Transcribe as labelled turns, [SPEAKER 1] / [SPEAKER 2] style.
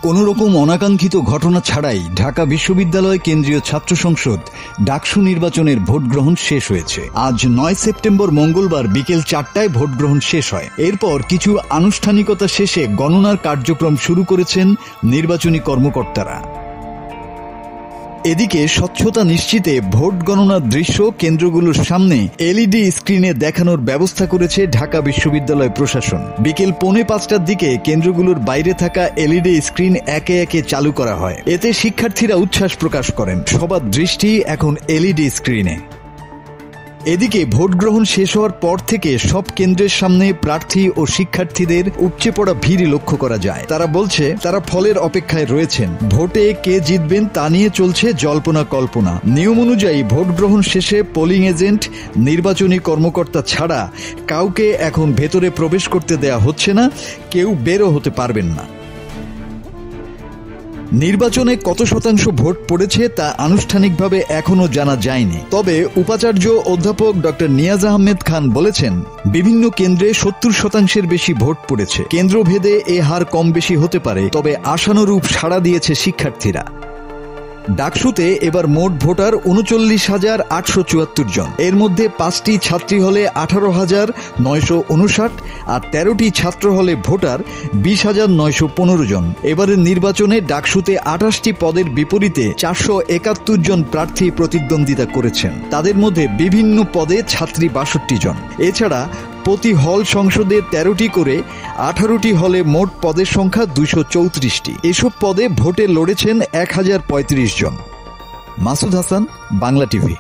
[SPEAKER 1] কোনো রকম অনাকাঙ্ক্ষিত ঘটনা ছাড়াই ঢাকা বিশ্ববিদ্যালয় কেন্দ্রীয় ছাত্র সংসদ ডাকসু নির্বাচনের ভোট গ্রহণ শেষ হয়েছে। আজ 9 সেপ্টেম্বর মঙ্গলবার বিকেল 4টায় ভোট গ্রহণ শেষ হয়। এরপর কিছু আনুষ্ঠানিকতা শেষে গণনার কার্যক্রম শুরু করেছেন নির্বাচনী কর্মকর্তারা। এদিকে স্বচ্ছতা নিশ্চিতে ভোট গণনার দৃশ্য কেন্দ্রগুলোর সামনে এলইডি স্ক্রিনে দেখানোর ব্যবস্থা করেছে ঢাকা বিশ্ববিদ্যালয় প্রশাসন। বিকেল 4:45টার দিকে কেন্দ্রগুলোর বাইরে থাকা এলইডি স্ক্রিন একে একে চালু করা হয়। এতে শিক্ষার্থীরা উচ্ছ্বাস প্রকাশ করেন। সবার দৃষ্টি এখন এলইডি স্ক্রিনে। এদিকে ভোট গ্রহণ শেষ হওয়ার পর থেকে সব কেন্দ্রের সামনে প্রার্থী ও শিক্ষার্থীদের উপচে পড়া ভিড় লক্ষ্য করা যায়। তারা বলছে তারা ফলের অপেক্ষায় রয়েছেন। ভোটে কে জিতবেন তা নিয়ে চলছে জল্পনা কল্পনা। নিয়ম অনুযায়ী ভোট গ্রহণ শেষে পোলিং এজেন্ট, নির্বাচনী কর্মকর্তা ছাড়া কাউকে এখন ভেতরে প্রবেশ করতে দেয়া হচ্ছে না। কেউ বেরো হতে পারবেন না। নির্বাচনে কত শতাংশ ভোট পড়েছে তা আনুষ্ঠানিকভাবে এখনো জানা যায়নি। তবে উপাচার্য অধ্যাপক ডক্টর নিয়াজ আহমেদ খান বলেছেন, বিভিন্ন কেন্দ্রে 70% বেশি ভোট পড়েছে। কেন্দ্রভেদে এ হার কম বেশি হতে পারে, তবে আশানুরূপ সাড়া দিয়েছে শিক্ষার্থীরা। ডাকসুতে এবার মোট ভোটার 39,874 জন। এর মধ্যে 5টি ছাত্রী হলে 18,959 আর 13টি ছাত্র হলে ভোটার 20,915 জন। এবারের নির্বাচনে ডাকসুতে 28টি পদের বিপরীতে 471 জন প্রার্থী প্রতিদ্বন্দ্বিতা করেছেন। তাদের মধ্যে বিভিন্ন পদে ছাত্রী 62 জন। এছাড়া প্রতি হল সংসদে 13টি করে 18টি হলে মোট পদের সংখ্যা 234টি। এসব পদে ভোটে লড়েছেন 1035 জন। মাসুদ হাসান, বাংলা টিভি।